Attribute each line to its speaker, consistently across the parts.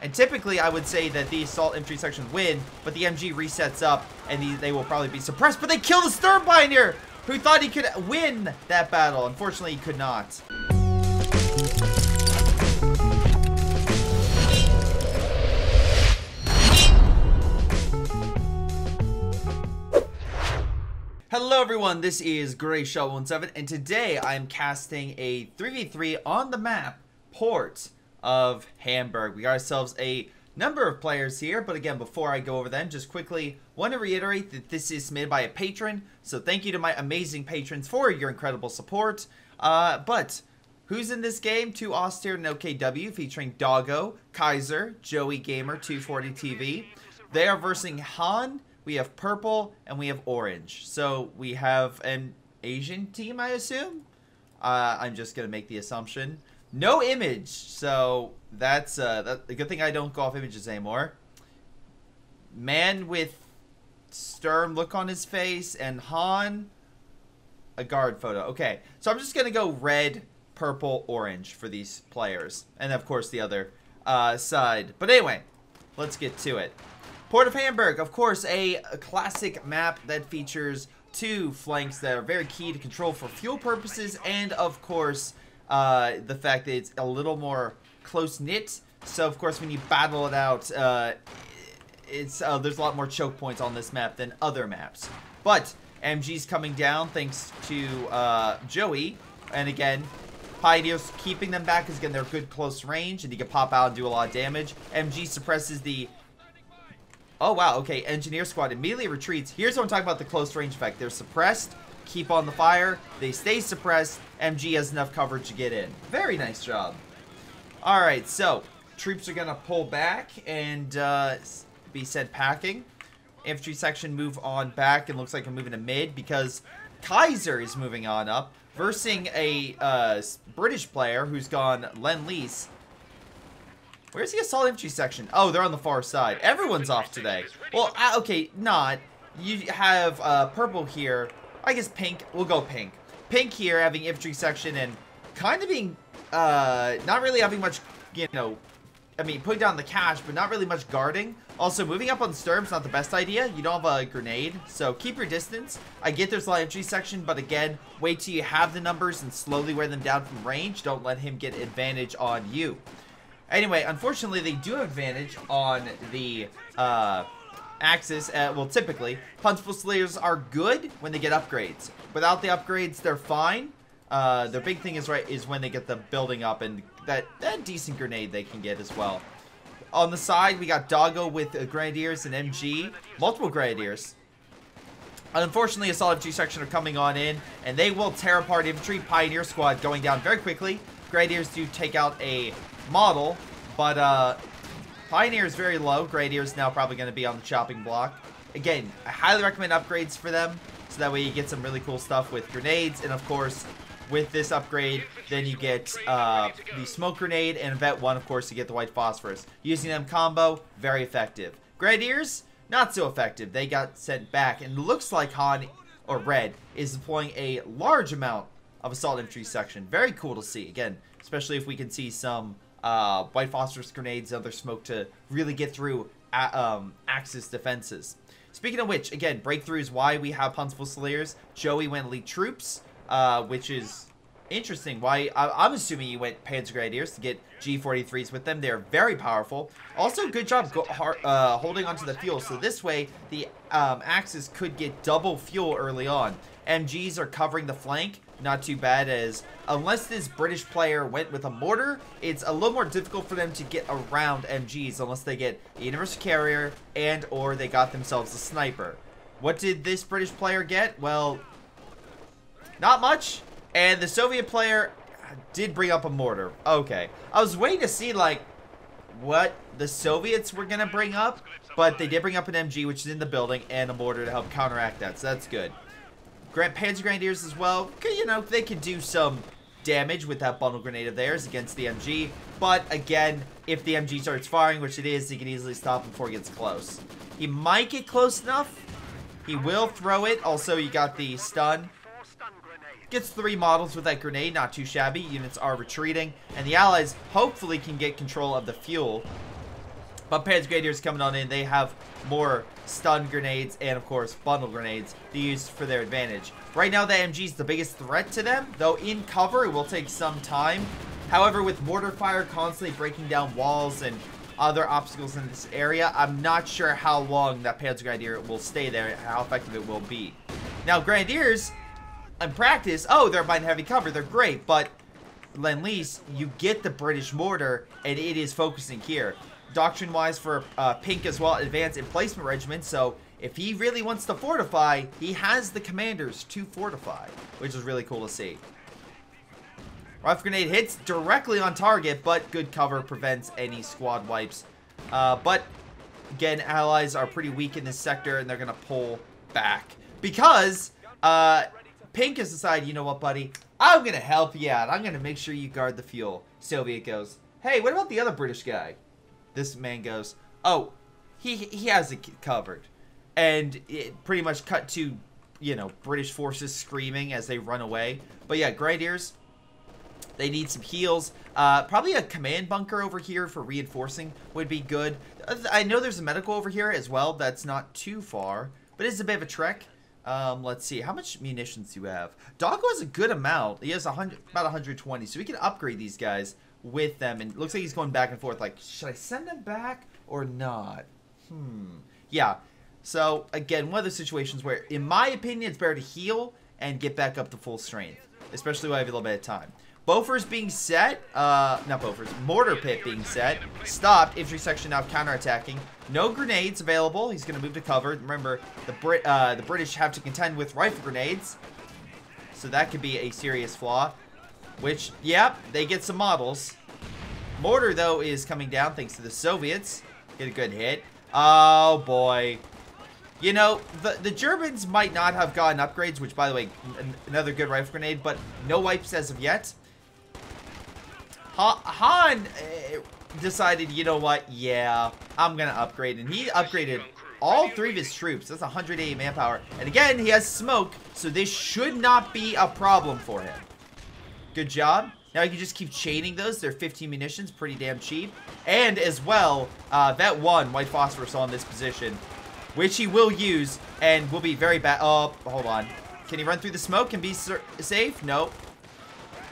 Speaker 1: And typically, I would say that the assault infantry section win, but the MG resets up, and they will probably be suppressed. But they kill the Sturm Pioneer, who thought he could win that battle. Unfortunately, he could not. Hello everyone, this is greyshot17, and today I'm casting a 3v3 on the map port of Hamburg. We got ourselves a number of players here, but again, before I go over them, just quickly want to reiterate that this is submitted by a patron, so thank you to my amazing patrons for your incredible support. But who's in this game? 2 Austere and OKW, featuring Doggo, Kaiser, Joey Gamer, 240 TV. They are versing Han. We have purple, and we have orange. So we have an Asian team, I assume? I'm just going to make the assumption. No image, so that's a good thing I don't go off images anymore. Man with Sturm look on his face, and Han, a guard photo. Okay, so I'm just going to go red, purple, orange for these players. And, of course, the other side. But anyway, let's get to it. Port of Hamburg, of course, a classic map that features 2 flanks that are very key to control for fuel purposes, and of course, the fact that it's a little more close-knit. So, of course, when you battle it out, there's a lot more choke points on this map than other maps. But MG's coming down thanks to Joey, and again, Pioneers keeping them back because, again, they're good close range, and you can pop out and do a lot of damage. MG suppresses the... Oh, wow, okay, Engineer Squad immediately retreats. Here's what I'm talking about, the close range effect. They're suppressed, keep on the fire, they stay suppressed, MG has enough coverage to get in. Very nice job. Alright, so, troops are going to pull back and be sent packing. Infantry section move on back, and looks like we're moving to mid because Kaiser is moving on up, versing a British player who's gone Lend-Lease. Where's the assault infantry section? Oh, they're on the far side. Everyone's off today. Well, okay, not. You have purple here. I guess pink. We'll go pink. Pink here having infantry section and kind of being, not really having much, you know, I mean, putting down the cash, but not really much guarding. Also, moving up on the Sturm's not the best idea. You don't have a grenade, so keep your distance. I get there's a lot of infantry section, but again, wait till you have the numbers and slowly wear them down from range. Don't let him get advantage on you. Anyway, unfortunately, they do have advantage on the axis. Well, typically, Punch Fusiliers are good when they get upgrades. Without the upgrades, they're fine. Their big thing is when they get the building up and that decent grenade they can get as well. On the side, we got Doggo with Grenadiers and MG. Multiple Grenadiers. Unfortunately, Assault Infantry section are coming on in, and they will tear apart Infantry. Pioneer Squad going down very quickly. Grenadiers do take out a model, but Pioneer is very low. Grenadier is now probably going to be on the chopping block. Again, I highly recommend upgrades for them, so that way you get some really cool stuff with grenades, and of course, with this upgrade, then you get the smoke grenade, and Vet 1, of course, you get the white phosphorus. Using them combo, very effective. Grenadiers, not so effective. They got sent back, and it looks like Han, or Red, is deploying a large amount of assault infantry section. Very cool to see, again, especially if we can see some white phosphorus grenades and other smoke to really get through Axis defenses. Speaking of which, again, breakthrough is why we have Punch Fusiliers. Joey went elite troops, which is interesting. Why I'm assuming you went Panzer Grenadiers to get G43s with them. They're very powerful. Also, good job holding onto the fuel. So this way, the Axis could get double fuel early on. MGs are covering the flank. Not too bad, as unless this British player went with a mortar, it's a little more difficult for them to get around MGs unless they get a universal carrier and or they got themselves a sniper. What did this British player get? Well, not much. And the Soviet player did bring up a mortar. Okay. I was waiting to see, like, what the Soviets were going to bring up, but they did bring up an MG, which is in the building, and a mortar to help counteract that, so that's good. Panzer Grenadiers as well, you know, they could do some damage with that bundle grenade of theirs against the MG. But again, if the MG starts firing, which it is, he can easily stop before he gets close. He might get close enough. He will throw it. Also, you got the stun. Gets 3 models with that grenade, not too shabby. Units are retreating, and the Allies hopefully can get control of the fuel. But Panzer Grenadiers coming on in, they have more stun grenades and, of course, bundle grenades to use for their advantage. Right now, the MG is the biggest threat to them, though in cover, it will take some time. However, with mortar fire constantly breaking down walls and other obstacles in this area, I'm not sure how long that Panzer Grenadier will stay there and how effective it will be. Now, Grenadiers, in practice, oh, they're behind heavy cover, they're great, but Lend-Lease, you get the British mortar, and it is focusing here. Doctrine-wise for Pink as well, advanced emplacement regiment, so if he really wants to fortify, he has the commanders to fortify, which is really cool to see. Rifle grenade hits directly on target, but good cover prevents any squad wipes. But, again, allies are pretty weak in this sector, and they're going to pull back. Because Pink has decided, you know what, buddy? I'm going to help you out. I'm going to make sure you guard the fuel. Soviet goes, hey, what about the other British guy? This man goes, oh, he has it covered. And it pretty much cut to, you know, British forces screaming as they run away. But yeah, Grenadiers, they need some heals. Probably a command bunker over here for reinforcing would be good. I know there's a medical over here as well. That's not too far, but it's a bit of a trek. Let's see. How much munitions do you have? Doggo has a good amount. He has about 120, so we can upgrade these guys with them. And it looks like he's going back and forth. Like, should I send them back or not? Yeah. So, again, one of those situations where, in my opinion, it's better to heal and get back up to full strength. Especially when I have a little bit of time. Bofors being set. Not Bofors. Mortar pit being set. Stopped. Infantry section now counterattacking. No grenades available. He's going to move to cover. Remember, the British have to contend with rifle grenades. So that could be a serious flaw. Which, yeah, they get some models. Mortar, though, is coming down thanks to the Soviets. Get a good hit. Oh, boy. You know, the Germans might not have gotten upgrades, which, by the way, another good rifle grenade, but no wipes as of yet. Han decided, you know what, yeah, I'm going to upgrade. And he upgraded all 3 of his troops. That's 180 manpower. And again, he has smoke, so this should not be a problem for him. Good job. Now you can just keep chaining those. They're 15 munitions, pretty damn cheap. And as well, Vet 1, White Phosphorus on this position, which he will use and will be very bad. Oh, hold on. Can he run through the smoke and be safe? No.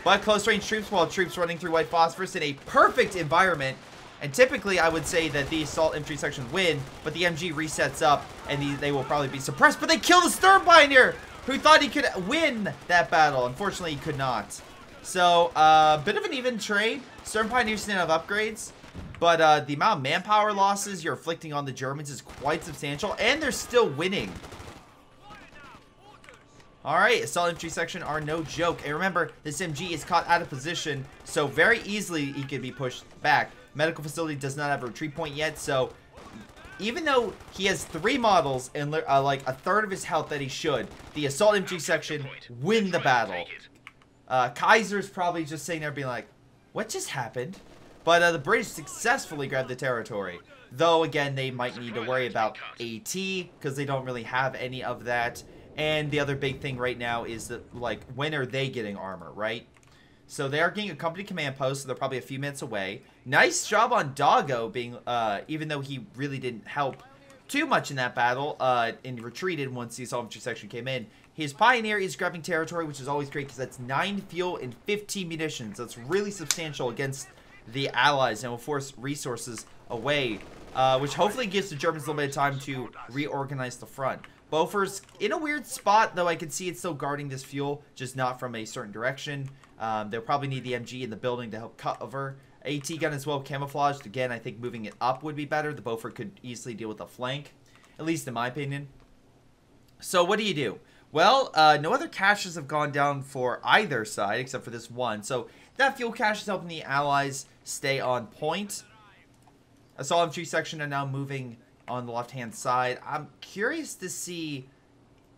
Speaker 1: But close range troops, while troops running through White Phosphorus in a perfect environment. And typically, I would say that the assault infantry section win, but the MG resets up and they will probably be suppressed. But they kill the Stern Pioneer, who thought he could win that battle. Unfortunately, he could not. So, bit of an even trade. Stern Pioneers didn't have upgrades, but the amount of manpower losses you're inflicting on the Germans is quite substantial, and they're still winning. Alright, assault infantry section are no joke. And remember, this MG is caught out of position, so very easily he can be pushed back. Medical facility does not have a retreat point yet, so even though he has 3 models and like a third of his health that he should, the assault infantry section win the battle. Kaiser's probably just sitting there being like, what just happened? But the British successfully grabbed the territory. Though, again, they might need to worry about AT, because they don't really have any of that. And the other big thing right now is that, like, when are they getting armor, right? So they are getting a company command post, so they're probably a few minutes away. Nice job on Doggo being, even though he really didn't help too much in that battle, and retreated once the assault infantry section came in. His Pioneer is grabbing territory, which is always great because that's 9 fuel and 15 munitions. That's really substantial against the Allies and will force resources away, which hopefully gives the Germans a little bit of time to reorganize the front. Bofors in a weird spot, though I can see it's still guarding this fuel, just not from a certain direction. They'll probably need the MG in the building to help cover. AT gun as well, camouflaged. Again, I think moving it up would be better. The Bofors could easily deal with the flank, at least in my opinion. So what do? Well, no other caches have gone down for either side except for this one. So that fuel cache is helping the Allies stay on point. Assault infantry section are now moving on the left-hand side. I'm curious to see,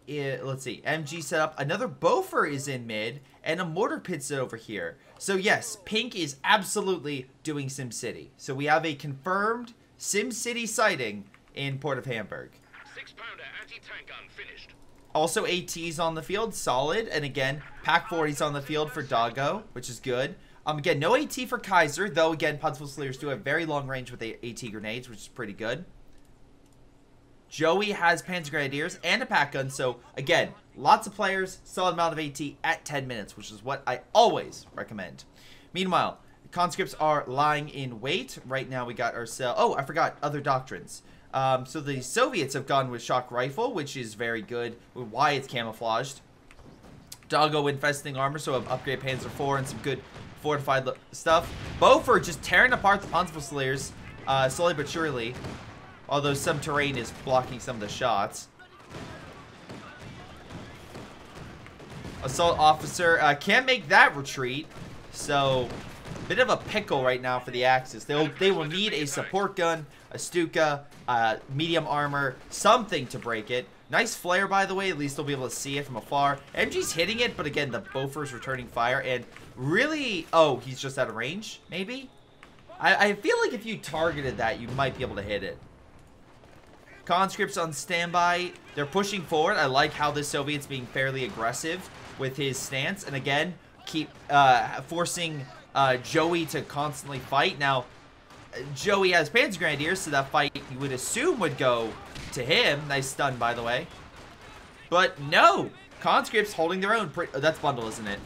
Speaker 1: let's see, MG set up. Another Bofors is in mid, and a mortar pit's over here. So yes, Pink is absolutely doing SimCity. So we have a confirmed SimCity sighting in Port of Hamburg.
Speaker 2: 6-pounder anti-tank gun finished.
Speaker 1: Also AT's on the field, solid. And again, Pack 40's on the field for Doggo, which is good. Again, no AT for Kaiser, though, again, Panzerfusiliers do have very long range with AT grenades, which is pretty good. Joey has Panzer Grenadiers and a pack gun, so, again, lots of players, solid amount of AT at 10 minutes, which is what I always recommend. Meanwhile, conscripts are lying in wait. Right now, we got ourselves... Oh, I forgot, other doctrines. So the Soviets have gone with shock rifle, which is very good, with why it's camouflaged. Doggo infesting armor, so upgrade Panzer IV and some good fortified stuff. Beaufort just tearing apart the Panzerfusiliers, slowly but surely. Although some terrain is blocking some of the shots. Assault officer can't make that retreat, so bit of a pickle right now for the Axis. They will need a support gun, a Stuka, medium armor, something to break it. Nice flare, by the way. At least they'll be able to see it from afar. MG's hitting it, but again, the Beaufort's returning fire. And really... Oh, he's just out of range, maybe? I feel like if you targeted that, you might be able to hit it. Conscripts on standby. They're pushing forward. I like how the Soviet's being fairly aggressive with his stance. And again, keep forcing Joey to constantly fight. Now, Joey has Panzer Grenadiers, so that fight you would assume would go to him. Nice stun, by the way. But no, conscripts holding their own. That's bundle, isn't it?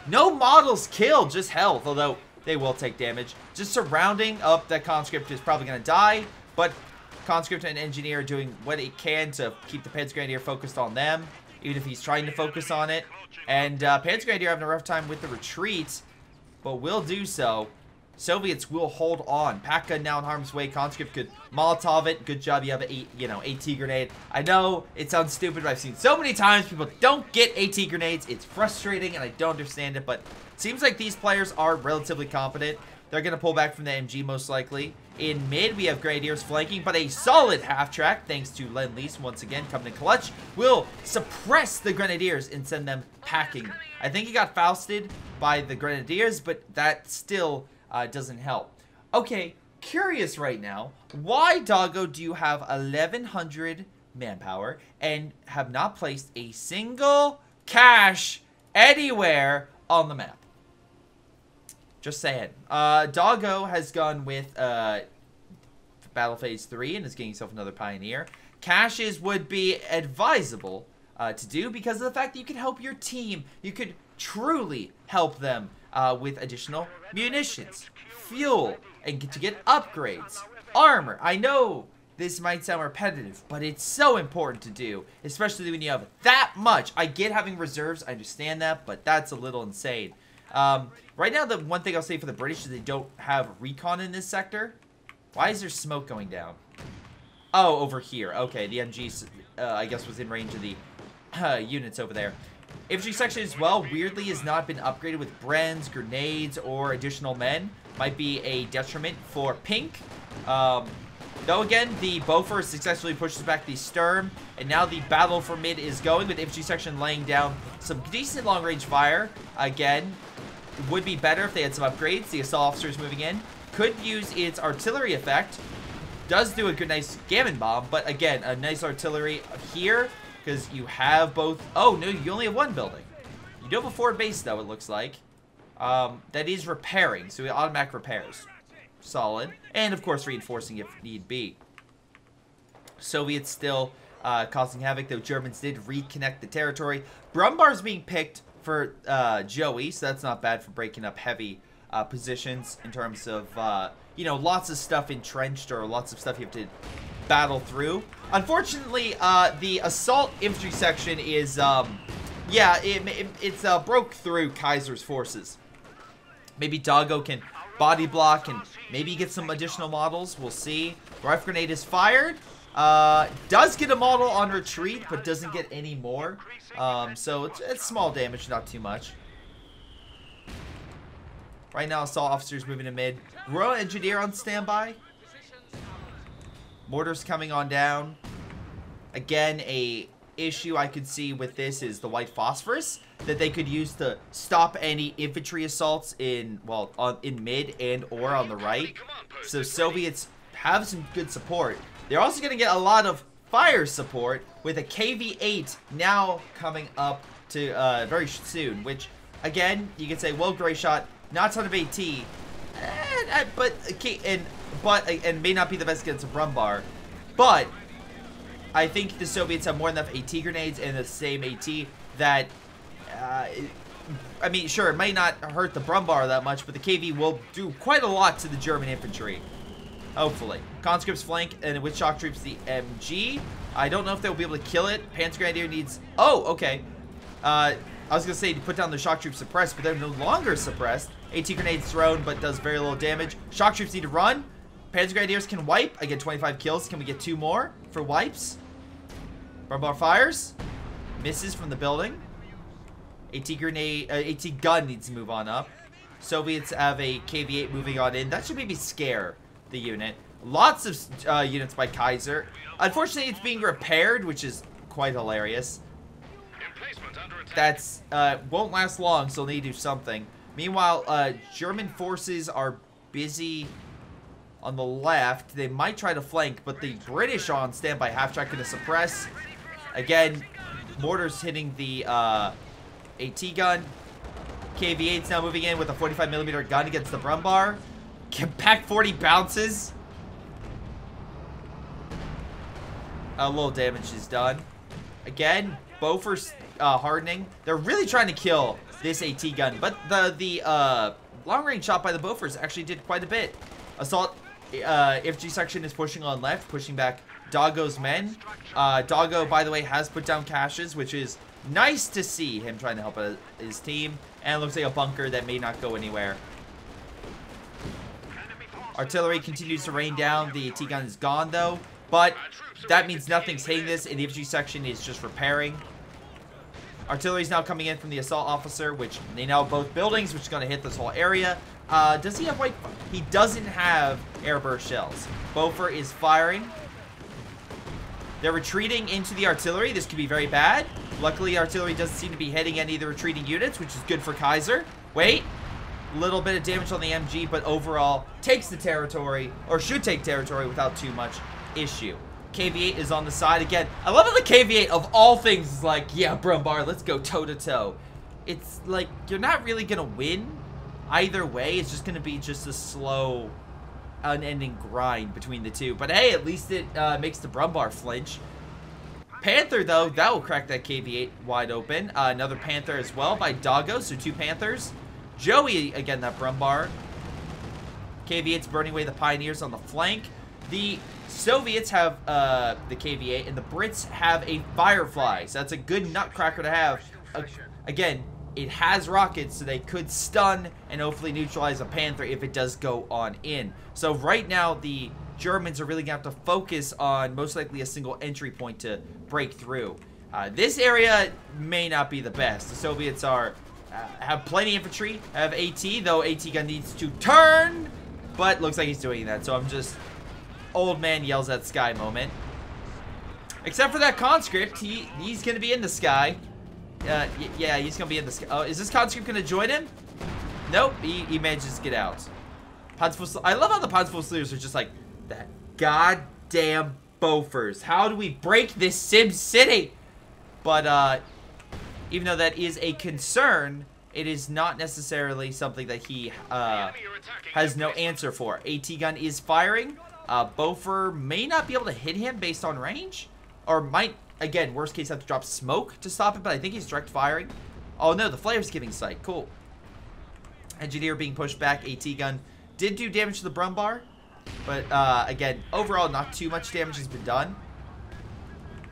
Speaker 1: No models killed, just health, although they will take damage. Just surrounding up that conscript is probably going to die, but conscript and engineer are doing what it can to keep the Panzer Grenadier focused on them, even if he's trying to focus on it. And Panzer Grenadier having a rough time with the retreat, but will do so. Soviets will hold on. Pack gun now in harm's way. Conscript could Molotov it. Good job. You have a AT grenade. I know it sounds stupid, but I've seen so many times people don't get AT grenades. It's frustrating, and I don't understand it. But it seems like these players are relatively competent. They're going to pull back from the MG most likely. In mid, we have Grenadiers flanking, but a solid half track, thanks to Lend-Lease once again coming in clutch, will suppress the Grenadiers and send them packing. I think he got Fausted by the Grenadiers, but that still doesn't help. Okay, curious right now, why, Doggo, do you have 1,100 manpower and have not placed a single cache anywhere on the map? Just saying. Doggo has gone with Battle Phase 3 and is getting himself another Pioneer. Caches would be advisable to do because of the fact that you can help your team. You could truly help them with additional munitions, fuel, and to get upgrades, armor. I know this might sound repetitive, but it's so important to do, especially when you have that much. I get having reserves, I understand that, but that's a little insane. Right now, the one thing I'll say for the British is they don't have recon in this sector. Why is there smoke going down? Oh, over here. Okay, the MG, I guess, was in range of the units over there. Infantry section as well, weirdly, has not been upgraded with Brens, grenades, or additional men. Might be a detriment for Pink. Though again, the Beaufort successfully pushes back the Sturm, and now the battle for mid is going with infantry section laying down some decent long-range fire. Again, it would be better if they had some upgrades. The assault officers moving in could use its artillery effect. Does do a good, nice gammon bomb, but again, a nice artillery here because you have both. Oh no, you only have one building. You do have a forward base though. It looks like that is repairing, so automatic repairs. Solid. And, of course, reinforcing if need be. Soviets still causing havoc, though Germans did reconnect the territory. Brumbar's being picked for Joey, so that's not bad for breaking up heavy positions in terms of, you know, lots of stuff entrenched or lots of stuff you have to battle through. Unfortunately, the assault infantry section is, yeah, it's broke through Kaiser's forces. Maybe Doggo can body block and maybe get some additional models. We'll see. Rifle grenade is fired. Does get a model on retreat, but doesn't get any more. So it's small damage, not too much. Right now, assault officers moving to mid. Royal engineer on standby. Mortars coming on down. Again, a issue I could see with this is the white phosphorus that they could use to stop any infantry assaults in, well, in mid and or on the right. So Soviets have some good support. They're also going to get a lot of fire support with a KV-8 now coming up to very soon, which again, you could say, well, Greyshot, Not a ton of AT. And may not be the best against a Brumbar. But I think the Soviets have more than enough AT grenades and the same AT that, I mean, sure, it might not hurt the Brumbar that much, but the KV will do quite a lot to the German infantry. Hopefully. Conscripts flank, and with shock troops, the MG. I don't know if they'll be able to kill it. Panzer Grenadier needs... Oh, okay. I was going to say to put down the shock troops suppressed, but they're no longer suppressed. AT grenades thrown, but does very little damage. Shock troops need to run. Panzer Grenadiers can wipe. I get 25 kills. Can we get 2 more for wipes? Brumbar fires. Misses from the building. AT grenade, AT gun needs to move on up. Soviets have a KV-8 moving on in. That should maybe scare the unit. Lots of units by Kaiser. Unfortunately, it's being repaired, which is quite hilarious. That's won't last long, so they'll need to do something. Meanwhile, German forces are busy on the left. They might try to flank, but the British are on standby. Half-track going to suppress. Again, mortars hitting the AT gun. KV-8's now moving in with a 45mm gun against the Brumbar. Pack 40 bounces. A little damage is done. Again, Bofors hardening. They're really trying to kill this AT gun, but the long-range shot by the Bofors actually did quite a bit. Assault FG section is pushing on left, pushing back Doggo's men. Doggo, by the way, has put down caches, which is nice to see him trying to help his team. And it looks like a bunker that may not go anywhere. Artillery continues to rain down. The AT gun is gone, though. But that means nothing's hitting this, and the infantry section is just repairing. Artillery is now coming in from the assault officer, which they now have both buildings, which is going to hit this whole area. Does he have white? He doesn't have airburst shells. Bofer is firing. They're retreating into the artillery. This could be very bad. Luckily, artillery doesn't seem to be hitting any of the retreating units, which is good for Kaiser. Wait. A little bit of damage on the MG, but overall takes the territory, or should take territory without too much issue. KV-8 is on the side again. I love how the KV-8 of all things is like, yeah, Brumbar, let's go toe-to-toe. It's like, you're not really going to win either way. It's just going to be just a slow, unending grind between the two. But hey, at least it makes the Brumbar flinch. Panther, though, that will crack that KV-8 wide open. Another Panther as well by Doggo, so 2 Panthers. Joey, again, that Brumbar. KV-8's burning away the Pioneers on the flank. The Soviets have the KV-8, and the Brits have a Firefly. So that's a good nutcracker to have. Again, it has rockets, so they could stun and hopefully neutralize a Panther if it does go on in. So right now, the Germans are really going to have to focus on most likely a single entry point to break through. This area may not be the best. The Soviets are have plenty of infantry, have AT, though AT gun needs to turn, but looks like he's doing that. So I'm just old man yells at sky moment. Except for that conscript, he's going to be in the sky. Yeah, he's going to be in the sky. Oh, is this conscript going to join him? Nope, he manages to get out. I love how the Panzerfusiliers are just like, that goddamn Bofors. How do we break this Sim City? But, even though that is a concern, it is not necessarily something that he has no answer for. AT gun is firing. Bofer may not be able to hit him based on range. Or might, again, worst case, have to drop smoke to stop it, but I think he's direct firing. Oh no, the flare's giving sight. Cool. Engineer being pushed back. AT gun did do damage to the Brumbar. But, again, overall, not too much damage has been done.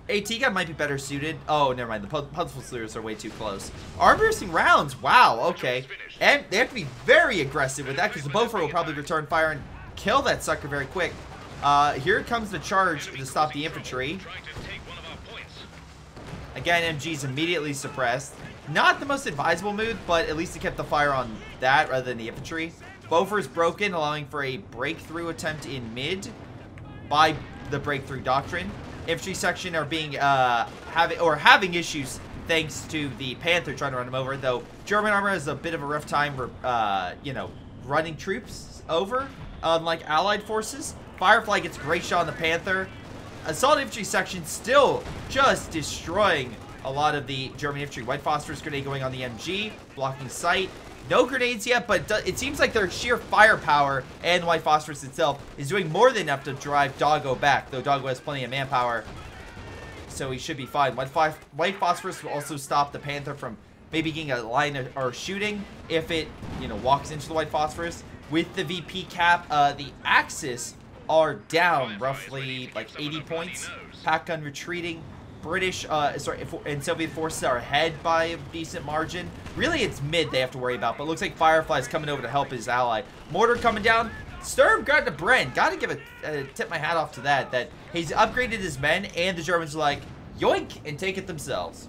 Speaker 1: AT gun might be better suited. Oh, never mind. The Panzerfusiliers are way too close. Arm-piercing rounds. Wow, okay. And they have to be very aggressive with that because the Bofer will probably return fire and kill that sucker very quick. Here comes the charge to stop the infantry. Again, MG's immediately suppressed. Not the most advisable move, but at least he kept the fire on that rather than the infantry. Bofer is broken, allowing for a breakthrough attempt in mid by the breakthrough doctrine. Infantry section are being having issues thanks to the Panther trying to run him over. Though German armor has a bit of a rough time, you know, running troops over, unlike Allied forces. Firefly gets a great shot on the Panther. Assault infantry section still just destroying a lot of the German infantry. White phosphorus grenade going on the MG, blocking sight. No grenades yet, but it seems like their sheer firepower and White Phosphorus itself is doing more than enough to drive Doggo back, though Doggo has plenty of manpower, so he should be fine. White Phosphorus will also stop the Panther from maybe getting a line or shooting if it, you know, walks into the White Phosphorus. With the VP cap, the Axis are down roughly like 80 points. Pack gun retreating. British, and Soviet forces are ahead by a decent margin. Really, it's mid they have to worry about, but it looks like Firefly's coming over to help his ally. Mortar coming down. Sturm got to Bren. Gotta give tip my hat off to that he's upgraded his men, and the Germans are like, yoink, and take it themselves.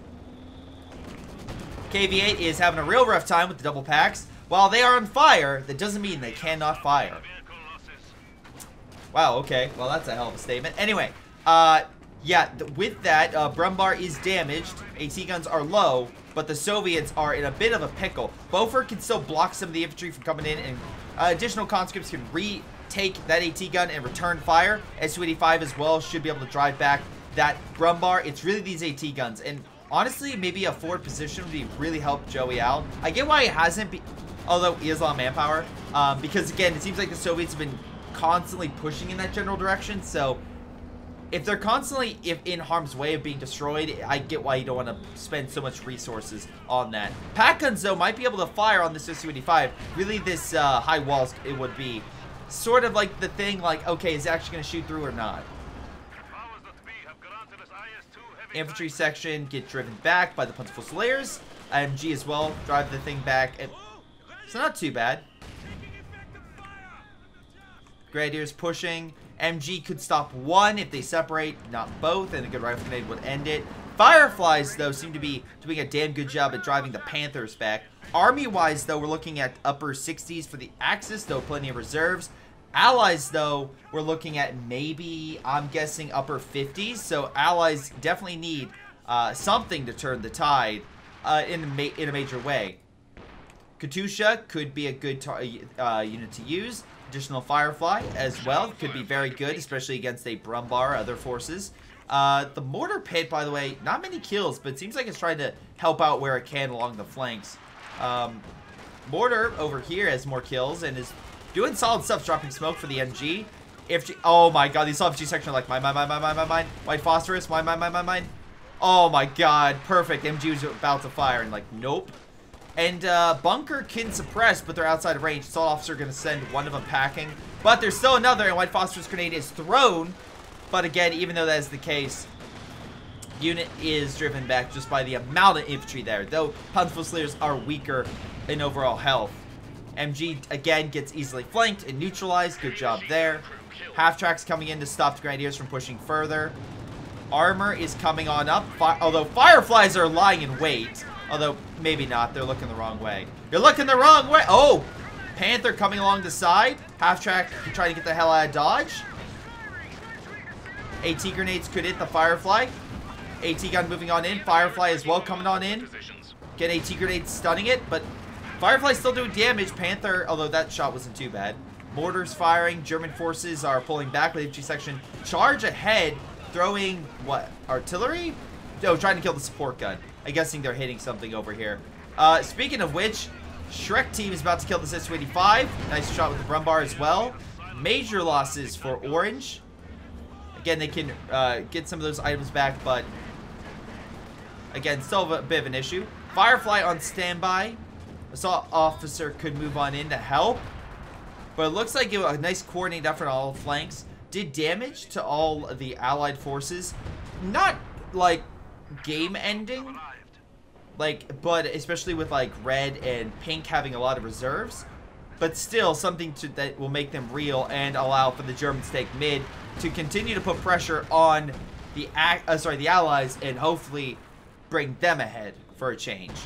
Speaker 1: KV-8 is having a real rough time with the double packs. While they are on fire, that doesn't mean they cannot fire. Wow, okay. Well, that's a hell of a statement. Anyway, yeah, with that, Brumbar is damaged. AT guns are low, but the Soviets are in a bit of a pickle. Beaufort can still block some of the infantry from coming in, and additional conscripts can retake that AT gun and return fire. Su-85 as well should be able to drive back that Brumbar. It's really these AT guns, and honestly, maybe a forward position would really help Joey out. I get why he hasn't been, although he has a lot of manpower, because again, it seems like the Soviets have been constantly pushing in that general direction, so if they're constantly in harm's way of being destroyed, I get why you don't want to spend so much resources on that. Pack guns, though, might be able to fire on this Su-85. Really, this high walls, it would be sort of like the thing, like, okay, is it actually going to shoot through or not? Infantry section get driven back by the Plentiful Slayers. MG as well, drive the thing back. It's not too bad. Grenadiers pushing. MG could stop one if they separate, not both, and a good rifle grenade would end it. Fireflies, though, seem to be doing a damn good job at driving the Panthers back. Army-wise, though, we're looking at upper 60s for the Axis, though plenty of reserves. Allies, though, we're looking at maybe, I'm guessing, upper 50s. So Allies definitely need something to turn the tide in a major way. Katusha could be a good unit to use. Additional Firefly as well could be very good, especially against a Brumbar or other forces. The Mortar Pit, by the way, not many kills, but it seems like it's trying to help out where it can along the flanks. Mortar over here has more kills and is doing solid stuff, dropping smoke for the MG. Oh my god, these FG section are like, mine. White Phosphorus, mine. Oh my god, perfect. MG was about to fire and like, nope. And Bunker can suppress, but they're outside of range. Assault Officer going to send one of them packing. But there's still another, and White Phosphorus grenade is thrown. But again, even though that is the case, unit is driven back just by the amount of infantry there. Though Plentiful Slayers are weaker in overall health. MG, again, gets easily flanked and neutralized. Good job there. Half-tracks coming in to stop the Grenadiers from pushing further. Armor is coming on up. Although Fireflies are lying in wait. Although, maybe not. They're looking the wrong way. You're looking the wrong way. Oh! Panther coming along the side. Half-track trying to get the hell out of dodge. AT grenades could hit the Firefly. AT gun moving on in. Firefly as well coming on in. Get AT grenades stunning it, but Firefly's still doing damage. Panther, although that shot wasn't too bad. Mortars firing. German forces are pulling back with infantry section. Charge ahead. Throwing, what? Artillery? No, trying to kill the support gun. I'm guessing they're hitting something over here. Speaking of which, Shrek team is about to kill this Su-85. Nice shot with the Brumbar as well. Major losses for Orange. Again, they can get some of those items back, but again, still a bit of an issue. Firefly on standby. Assault Officer could move on in to help. But it looks like a nice coordinated effort on all flanks. Did damage to all of the allied forces. Not, like, game-ending. Like, but especially with, like, red and pink having a lot of reserves. But still, something that will make them real and allow for the Germans to take mid to continue to put pressure on the allies and hopefully bring them ahead for a change.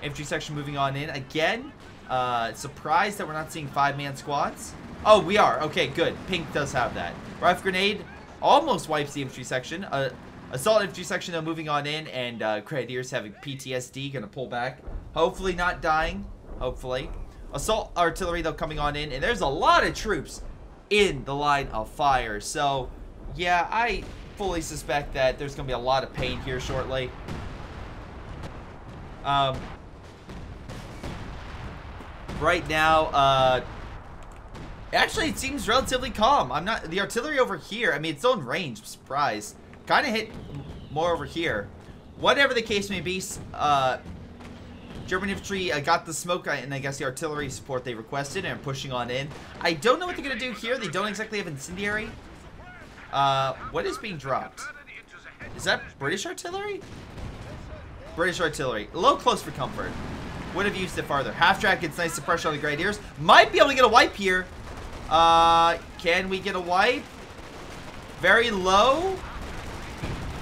Speaker 1: Infantry section moving on in again. Surprised that we're not seeing 5-man squads. Oh, we are. Okay, good. Pink does have that. Rifle grenade almost wipes the infantry section. Assault infantry section though moving on in, and Grenadiers having PTSD, gonna pull back. Hopefully not dying. Hopefully. Assault artillery though coming on in, and there's a lot of troops in the line of fire. So yeah, I fully suspect that there's gonna be a lot of pain here right now, actually, it seems relatively calm. The artillery over here, I mean, it's still in range, I'm surprised. Kind of hit more over here. Whatever the case may be, German infantry got the smoke and I guess the artillery support they requested and are pushing on in. I don't know what they're going to do here. They don't exactly have incendiary. What is being dropped? Is that British artillery? British artillery. A little close for comfort. Would have used it farther. Half-track gets nice suppression on the Grenadiers. Might be able to get a wipe here. Can we get a wipe? Very low.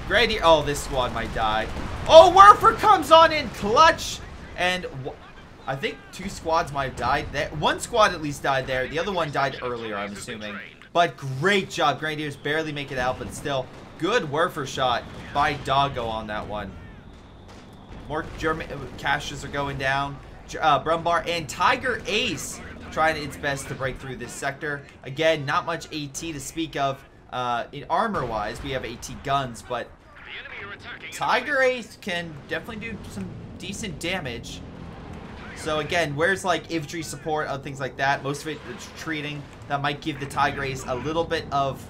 Speaker 1: Grenadier. Oh, this squad might die. Oh, Werfer comes on in clutch. And I think 2 squads might have died there. 1 squad at least died there. The other one died earlier, I'm assuming. But great job. Grenadiers barely make it out, but still good Werfer shot by Doggo on that one. More German caches are going down. Brumbar and Tiger Ace trying its best to break through this sector. Again, not much AT to speak of in armor-wise. We have AT guns, but Tiger Ace can definitely do some decent damage. So again, where's like infantry support, other things like that, most of it is retreating. That might give the Tiger Ace a little bit of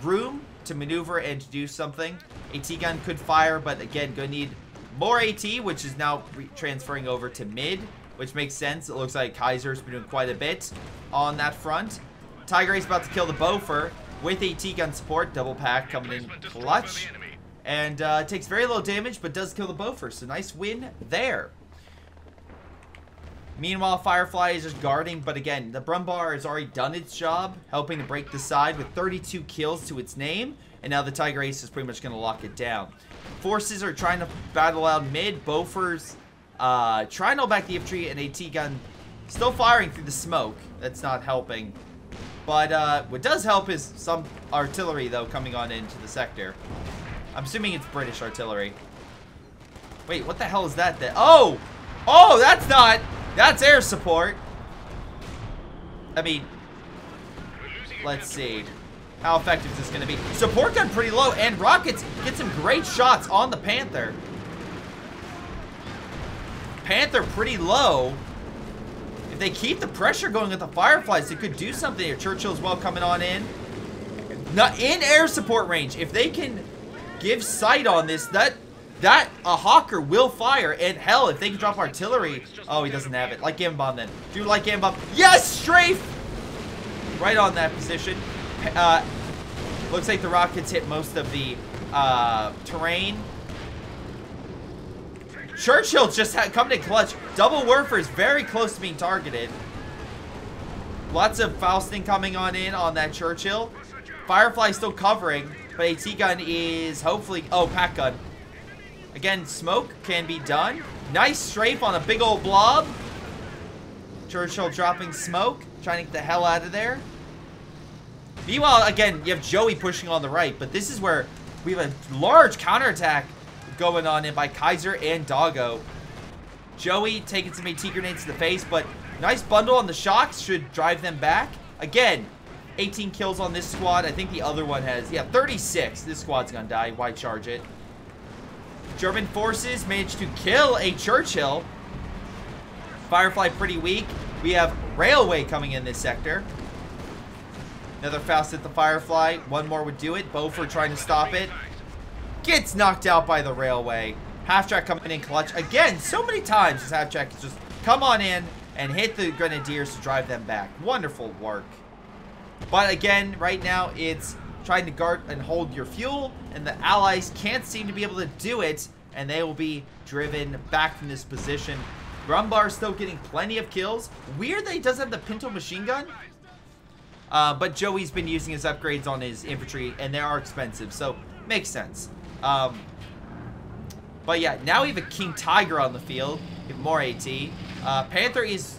Speaker 1: room to maneuver and to do something. AT gun could fire, but again, gonna need more AT, which is now transferring over to mid, which makes sense. It looks like Kaiser's been doing quite a bit on that front. Tiger Ace about to kill the Bofer with AT gun support. Double pack coming in clutch. And takes very little damage, but does kill the Bofer. So nice win there. Meanwhile, Firefly is just guarding. But again, the Brumbar has already done its job, helping to break the side with 32 kills to its name. And now the Tiger Ace is pretty much going to lock it down. Forces are trying to battle out mid. Bofer's trying to hold back the infantry, and AT gun still firing through the smoke. That's not helping. But what does help is some artillery, though, coming on into the sector. I'm assuming it's British artillery. Wait, what the hell is that? Oh! Oh, that's not... That's air support. I mean... Let's see. How effective is this going to be? Support gun pretty low, and rockets get some great shots on the Panther. Panther pretty low. If they keep the pressure going with the Fireflies, they could do something here. Churchill's well coming on in. Not in air support range. If they can give sight on this, that a Hawker will fire. And hell, if they can drop artillery. Oh, he doesn't have it. Light Gamma Bomb then. Do Light Gamma Bomb. Yes, strafe! Right on that position. Looks like the rockets hit most of the terrain. Churchill just coming in clutch. Double Werfer is very close to being targeted. Lots of Fausting coming on in on that Churchill. Firefly still covering, but AT gun is hopefully... Oh, pack gun. Again, smoke can be done. Nice strafe on a big old blob. Churchill dropping smoke, trying to get the hell out of there. Meanwhile, again, you have Joey pushing on the right, but this is where we have a large counterattack going on in by Kaiser and Doggo. Joey taking some AT grenades to the face, but nice bundle on the shocks should drive them back. Again, 18 kills on this squad. I think the other one has, yeah, 36. This squad's gonna die. Why charge it? German forces managed to kill a Churchill. Firefly pretty weak. We have Railway coming in this sector. Another Faust at the Firefly. One more would do it. Bofer trying to stop it. Gets knocked out by the Railway. Half-track coming in clutch. Again, so many times this half-track has just come on in and hit the Grenadiers to drive them back. Wonderful work. But again, right now, it's trying to guard and hold your fuel, and the Allies can't seem to be able to do it, and they will be driven back from this position. Brumbar still getting plenty of kills. Weird that he doesn't have the Pinto machine gun. But Joey's been using his upgrades on his infantry, and they are expensive, so makes sense. But yeah, now we have a King Tiger on the field. We have more AT. Panther is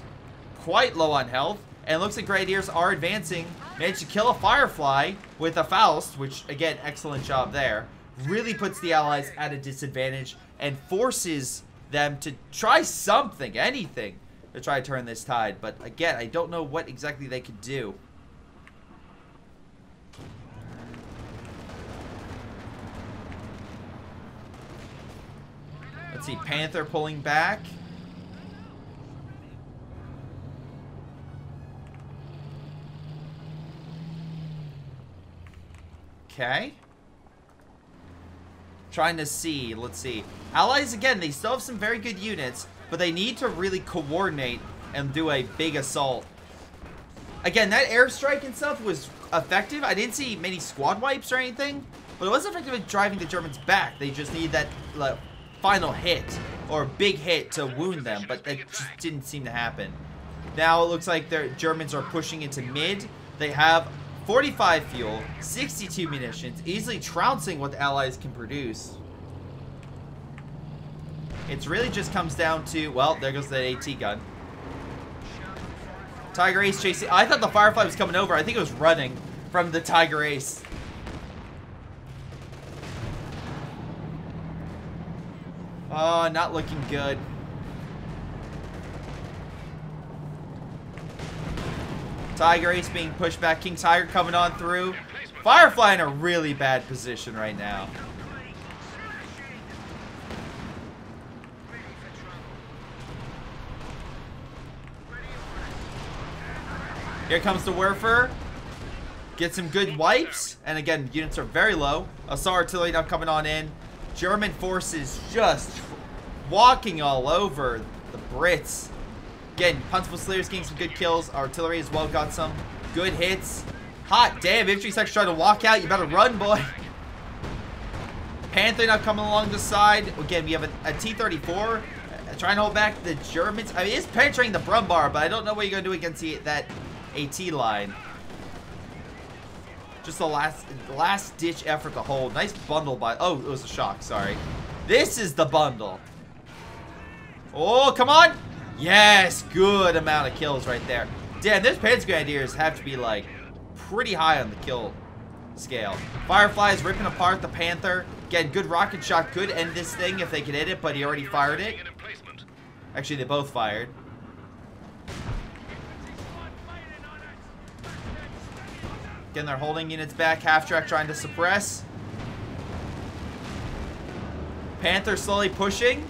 Speaker 1: quite low on health, and it looks like Grenadiers are advancing. Managed to kill a Firefly with a Faust, which, again, excellent job there. Really puts the Allies at a disadvantage and forces them to try something, anything, to try to turn this tide. But again, I don't know what exactly they could do. Let's see, Panther pulling back. Okay. Trying to see. Let's see. Allies, again, they still have some very good units, but they need to really coordinate and do a big assault. Again, that airstrike and stuff was effective. I didn't see many squad wipes or anything, but it was effective at driving the Germans back. They just need that final hit or big hit to wound them, but that just didn't seem to happen. Now it looks like their Germans are pushing into mid. They have 45 fuel, 62 munitions, easily trouncing what the Allies can produce. It really just comes down to, well, there goes the AT gun. Tiger Ace chasing. I thought the Firefly was coming over. I think it was running from the Tiger Ace. Oh, not looking good. Tiger Ace being pushed back. King Tiger coming on through. Firefly in a really bad position right now. Here comes the Werfer. Get some good wipes. And again, units are very low. Assault artillery now coming on in. German forces just walking all over the Brits. Again, Huntsville Slayers getting some good kills. Artillery as well got some good hits. Hot damn, infantry section trying to walk out. You better run, boy. Panther now coming along the side. Again, we have a T-34 trying to hold back the Germans. I mean, it's penetrating the Brumbar, but I don't know what you're going to do against that AT line. Just the last ditch effort to hold. Nice bundle by... Oh, it was a shock. Sorry. This is the bundle. Oh, come on. Yes. Good amount of kills right there. Damn, those Panzer Grenadiers have to be, like, pretty high on the kill scale. Firefly is ripping apart the Panther. Again, good rocket shot. Could end this thing if they could hit it, but he already fired it. Actually, they both fired. Again, they're holding units back. Half-track trying to suppress. Panther slowly pushing.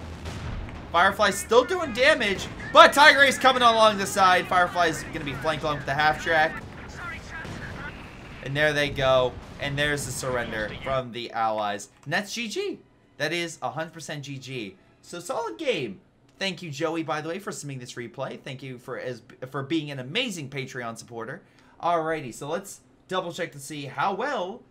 Speaker 1: Firefly still doing damage, but Tiger Ace coming along the side. Firefly's going to be flanked along with the half-track. And there they go. And there's the surrender from the Allies. And that's GG. That is 100% GG. So solid game. Thank you, Joey, by the way, for submitting this replay. Thank you for being an amazing Patreon supporter. Alrighty, so let's double check to see how well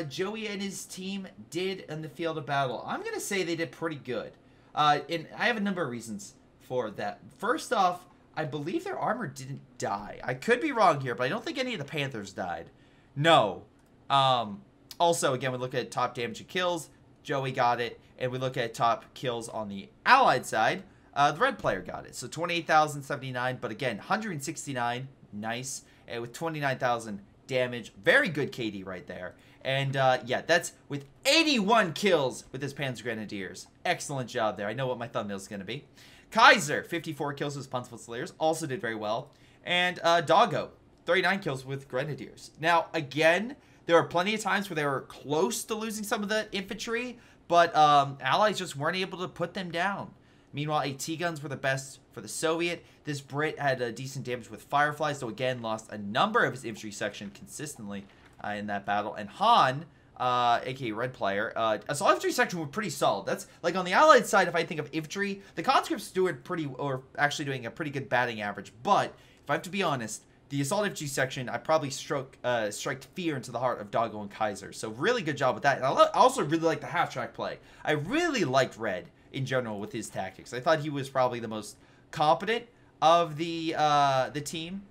Speaker 1: Joey and his team did in the field of battle. I'm going to say they did pretty good. And I have a number of reasons for that. First off, I believe their armor didn't die. I could be wrong here, but I don't think any of the Panthers died. No. Also, again, we look at top damage and kills. Joey got it. And we look at top kills on the Allied side. The red player got it. So 28,079, but again, 169. Nice. And with 29,000 damage. Very good KD right there. And yeah, that's with 81 kills with his Panzer Grenadiers. Excellent job there. I know what my thumbnail is going to be. Kaiser, 54 kills with Huntsville Slayers. Also did very well. And Doggo, 39 kills with Grenadiers. Now, again, there were plenty of times where they were close to losing some of the infantry, but Allies just weren't able to put them down. Meanwhile, AT guns were the best for the Soviet. This Brit had decent damage with Firefly, so again, lost a number of his infantry section consistently in that battle. And Han, aka Red Player, assault infantry section were pretty solid. That's like on the Allied side. If I think of infantry, the conscripts doing actually doing a pretty good batting average. But if I have to be honest, the assault infantry section, I probably strike fear into the heart of Doggo and Kaiser. So really good job with that. And I also really like the half-track play. I really liked Red in general with his tactics. I thought he was probably the most competent of the team.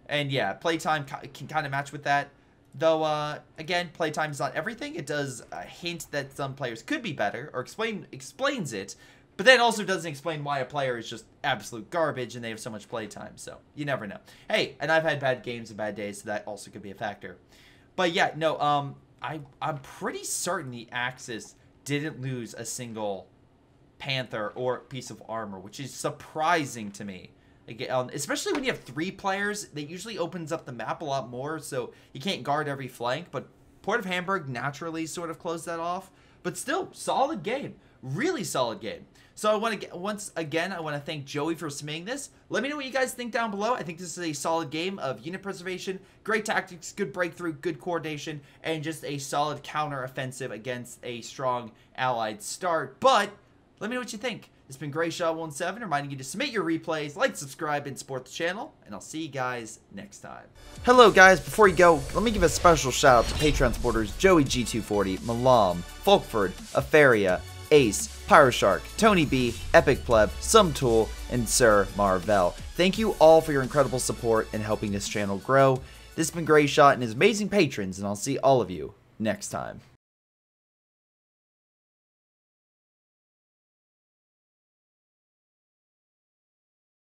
Speaker 1: And yeah, playtime can kind of match with that. Though, again, playtime is not everything. It does hint that some players could be better, or explains it, but then also doesn't explain why a player is just absolute garbage and they have so much playtime. So, you never know. Hey, and I've had bad games and bad days, so that also could be a factor. But yeah, no, I'm pretty certain the Axis didn't lose a single Panther or piece of armor, which is surprising to me. Especially when you have 3 players, that usually opens up the map a lot more, so you can't guard every flank. But Port of Hamburg naturally sort of closed that off. But still, solid game. really solid game. So I want to once again, I want to thank Joey for submitting this. Let me know what you guys think down below. I think this is a solid game of unit preservation, great tactics, good breakthrough, good coordination, and just a solid counter offensive against a strong allied start. But let me know what you think. It's been Greyshot17, reminding you to submit your replays, like, subscribe, and support the channel, and I'll see you guys next time. Hello guys, before you go, let me give a special shout out to Patreon supporters Joey G240, Milam, Folkvard, Aphyria, Ace, Pyroshark, Tony B, Epic Pleb, ShinobiWarrior, and Sir Marvell. Thank you all for your incredible support in helping this channel grow. This has been Greyshot and his amazing patrons, and I'll see all of you next time.